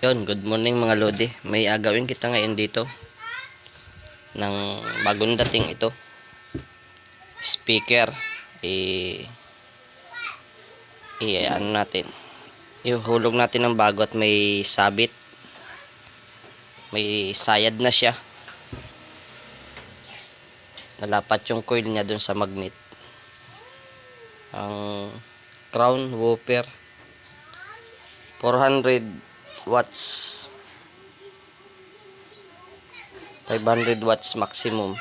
Yun, good morning mga lodi. May agawin kita ngayon dito ng bagong dating ito. Speaker. Ano natin. Ihulog natin ng bago at may sabit. May sayad na siya. Nalapat yung coil niya dun sa magnet. Ang crown whooper 400 watts, 500 watts maximum.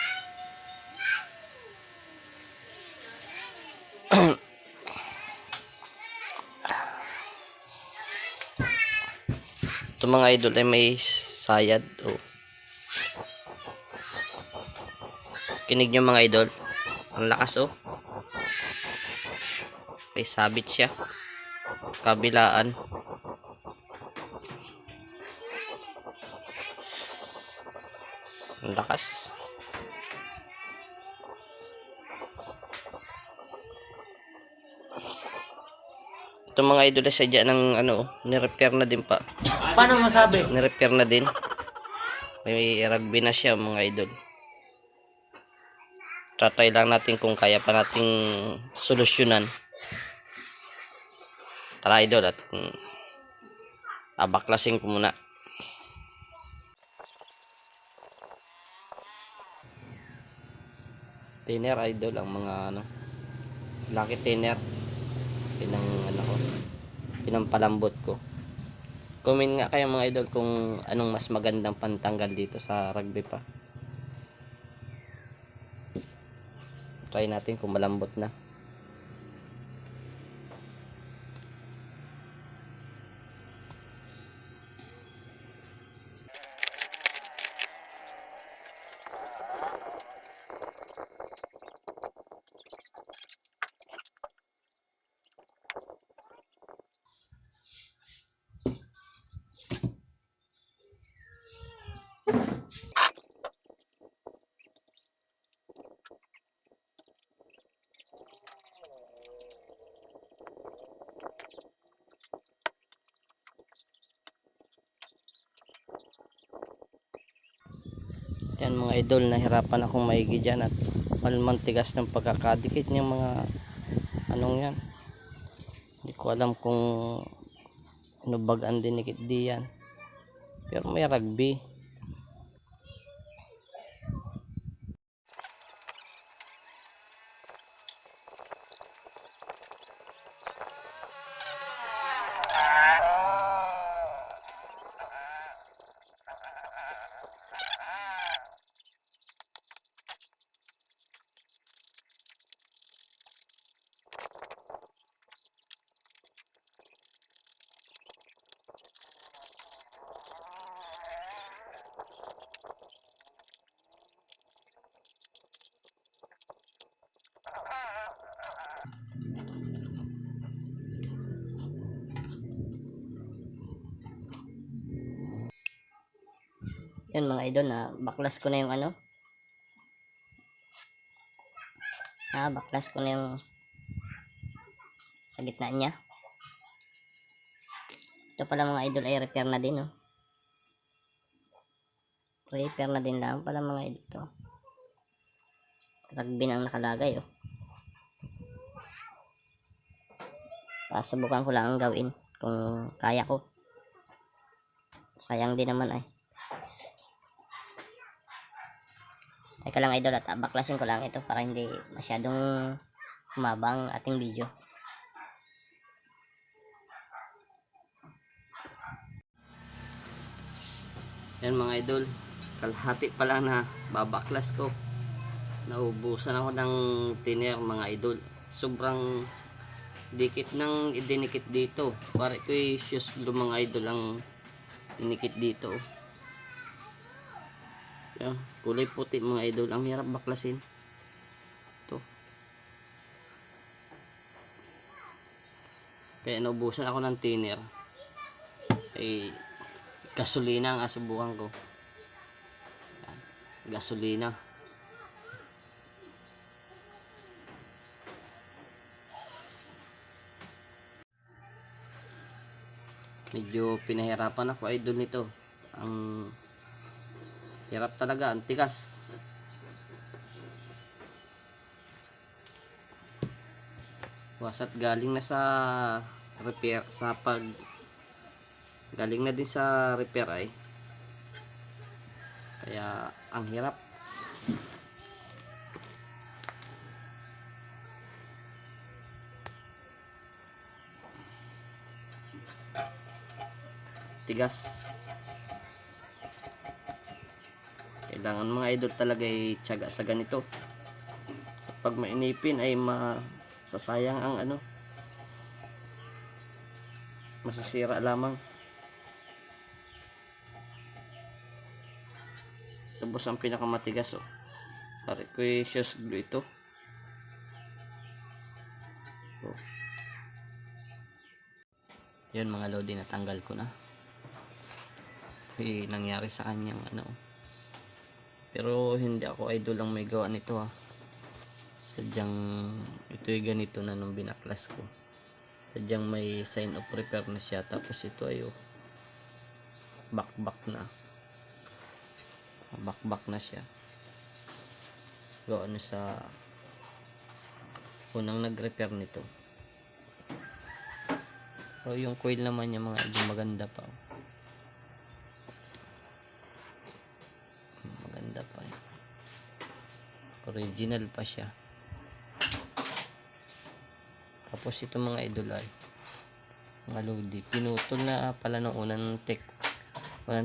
Ito mga idol ay may sayad. Kinig nyo mga idol, ang lakas may sabit siya kabilaan. Ang lakas. Ito mga idol ay sadya ng ni-repair na din pa. Paano masabi? Ni-repair na din. May rugby na siya mga idol. Tatry lang natin kung kaya pa nating solusyonan. Tara idol at abaklasin ko muna. Thinner idol ang mga lucky thinner. Pinampalambot ko. Comment nga kayo mga idol kung anong mas magandang pantanggal dito sa rugby pa. Try natin kung malambot na. Yan mga idol, nahirapan akong maigi dyan at malmantigas ng pagkakadikit ng mga yan. Hindi ko alam kung bagaan dinikit diyan. Pero may rugby. Yan mga idol, na baklas ko na yung baklas ko na yung sa gitna niya. Ito pala mga idol ay repair na din repair na din lang pala mga idol to. Rugby nang nakalagay subukan ko lang ang gawin kung kaya ko. Sayang din naman Teka lang idol at baklasin ko lang ito para hindi masyadong humabang ating video. Yan mga idol, kalahati pa lang na babaklas ko. Naubusan ako ng thinner mga idol. Sobrang dikit ng idinikit dito. Pare ko yung shoes glue mga idol ang dinikit dito. Yan, kulay puti mga idol, ang hirap baklasin. Ito. Kaya naubusan ako ng thinner. Gasolina ang asubukan ko. Yan, gasolina. Medyo pinahirapan ako idol nito. Ang hirap talaga, ang tigas. Wasat galing na sa repair, galing na din sa repair ay. Kaya ang hirap. Tigas. Kailangan mga idol talaga ay tiyaga sa ganito. Pag mainipin ay masasayang ang masasira lamang. Tapos ang pinakamatigas precious glue ito. Yun mga lodi, natanggal ko na. Nangyari sa kanyang pero hindi ako idol ang may gawa nito sadyang ito'y ganito na nung binaklas ko. Sadyang may sign of repair na siya, tapos ito ay bakbak na siya. Gawa sa unang nag-repair nito. So yung coil naman niya mga idol, maganda pa. Maganda pa. Original pa siya. Tapos ito mga idol ay mga lodi, pinutol na pala ng unang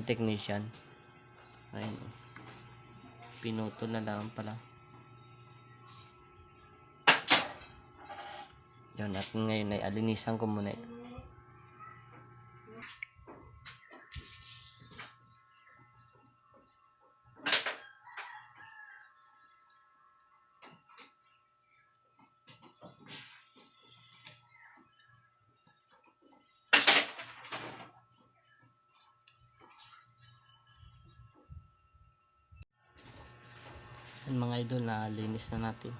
technician. Ayun, pinutol na lang pala. Yun, at ngayon ay alinisan ko muna ito. Mga idol, na linis na natin.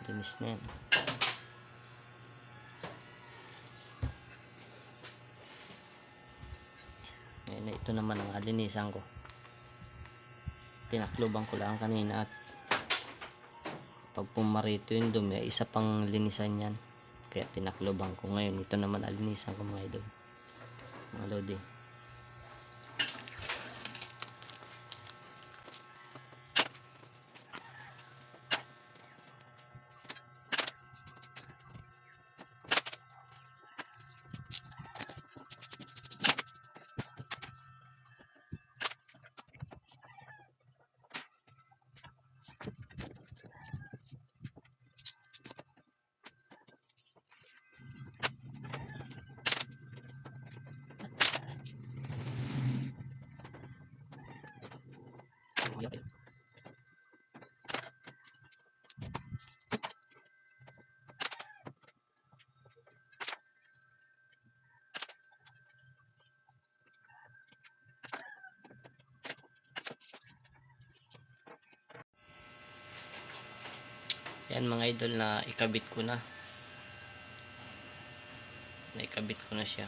Linis na yan. Ngayon, ito naman ang alinisan ko. Tinakloban ko lang kanina at pag pumarito yung dumi, isa pang linisan yan. Kaya tinakloban ko. Ngayon, ito naman alinisan ko mga idol. Mga lodi. Yan mga idol, na ikabit ko na. Naikabit ko na siya.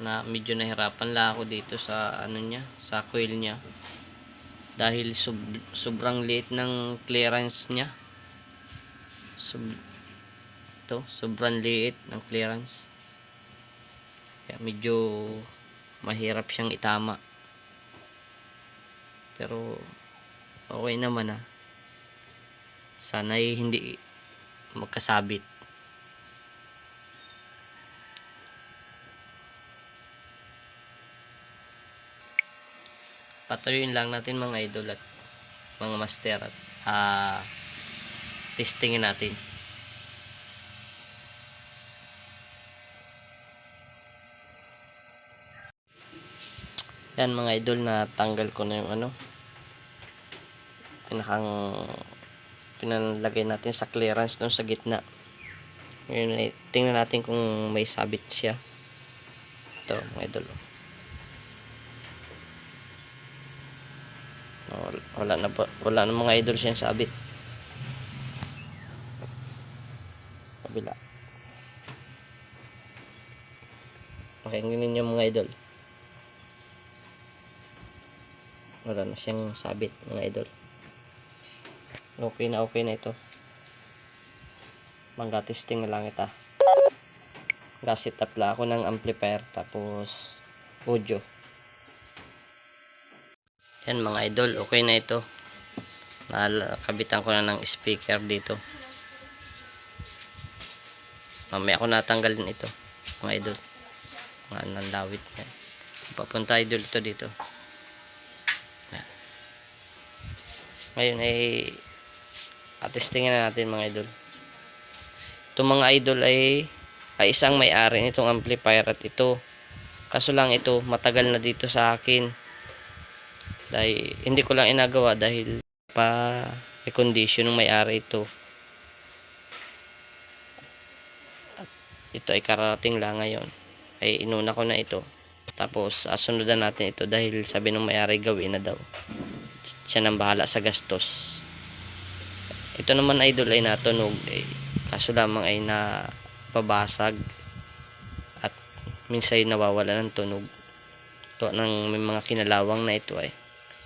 Na medyo nahirapan lang ako dito sa sa coil niya. Dahil sobrang liit ng clearance niya. Sobrang liit ng clearance. Kaya medyo mahirap siyang itama. Pero okay naman Sana'y hindi magkasabit. Patuyuin lang natin mga idol at mga master at testingin natin. Yan mga idol, na tanggal ko na yung pinalagay natin sa clearance doon sa gitna. Ngayon, tingnan natin kung may sabit siya. Ito mga idol. Wala na mga idol siyang sabit. Kabila. Pakinggan ninyo mga idol. Wala na siyang sabit mga idol. Okay na ito. Mangga-testing na lang ito. Gasit up lang ako ng amplifier tapos audio. Yan mga idol, okay na ito. Nakabitan ko na ng speaker dito. Mamaya ako natanggalin ito mga idol. Mga nandawit yan. Papunta idol ito dito. Ngayon ay testingin na natin mga idol. Itong mga idol ay isang may-ari nitong amplifier at ito. Kaso lang ito matagal na dito sa akin. Dahil hindi ko lang inagawa dahil pa recondition ng may-ari ito. At ito ay kararating lang ngayon. Ay inuna ko na ito. Tapos sundan natin ito dahil sabi ng may-ari gawin na daw. Siya nang bahala sa gastos. Ito naman idol ay natunog. Kaso lamang ay napabasag. At minsan ay nawawala ng tunog. Ito ng may mga kinalawang na ito ay.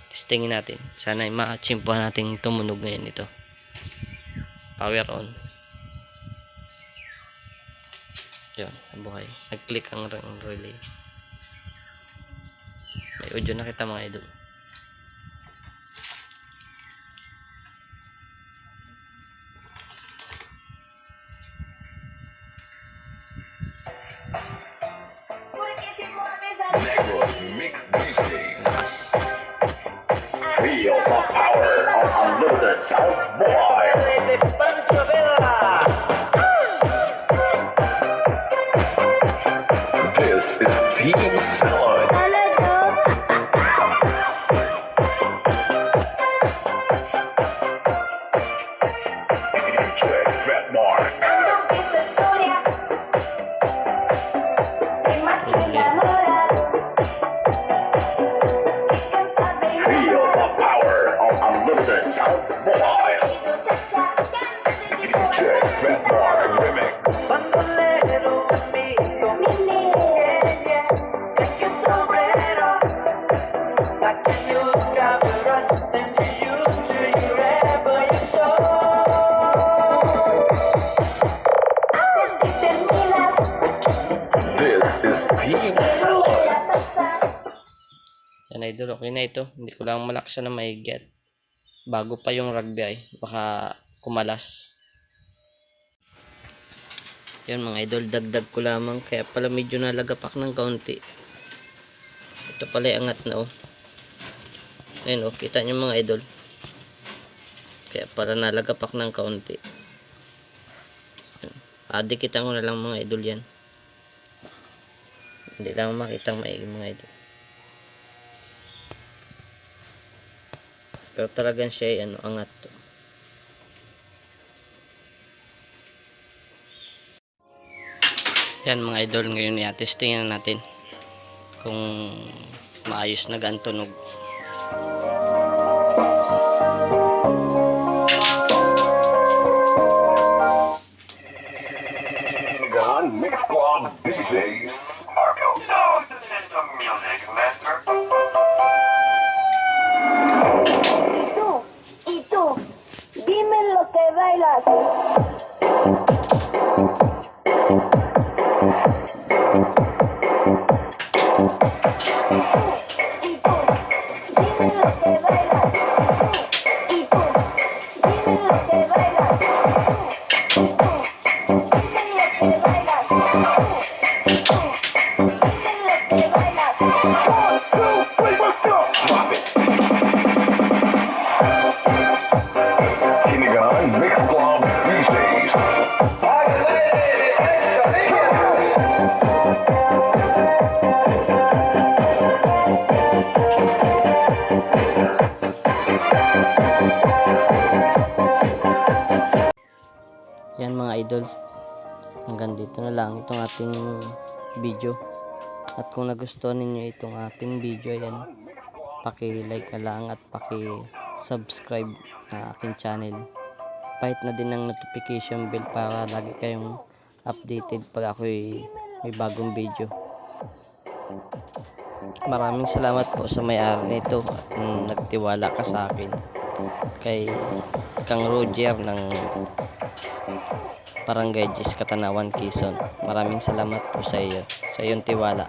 Testingin natin. Sana ay ma-chimpuhan natin tumunog ngayon ito. Power on. Yun, nabuhay. Nag-click ang relay. May audio na kita mga idol. Negros Mix DJs. Pass. Feel the power of unlimited sound boy. This is Team Salad. Check that mark. Feel the power of unlimited sound boy. Check that mark remix. This is Team Salad. Yan idol, okay na ito. Hindi ko lang malaksan na maigit. Bago pa yung rugby ay baka kumalas. Yan mga idol, dagdag ko lamang. Kaya pala medyo nalagapak ng kaunti. Ito pala yung angat na oh. Ayun oh, kita nyo mga idol. Kaya pala nalagapak ng kaunti. Dikitan ko na lang mga idol yan. Hindi lang makitang maigi mga idol. Pero talagang siya ay angat to. Yan mga idol, ngayon i-testingin na natin kung maayos na gantunog. Gun Mix Club DJs. Marco. Sound system music master. Tú, dime lo que bailas. Kinigan Mix Club DJs. Yan mga idol, hanggang dito na lang itong ating video. At kung nagustuhan ninyo itong ating video, yan, paki-like na lang at paki-subscribe na aking channel. Pahit na din ng notification bell para lagi kayong updated pag ako'y may bagong video. Maraming salamat po sa may-ari nito at nagtiwala ka sa akin. Kay Kang Roger ng Barangay Gis, Katanawan, Quezon. Maraming salamat po sa iyo, sa iyong tiwala.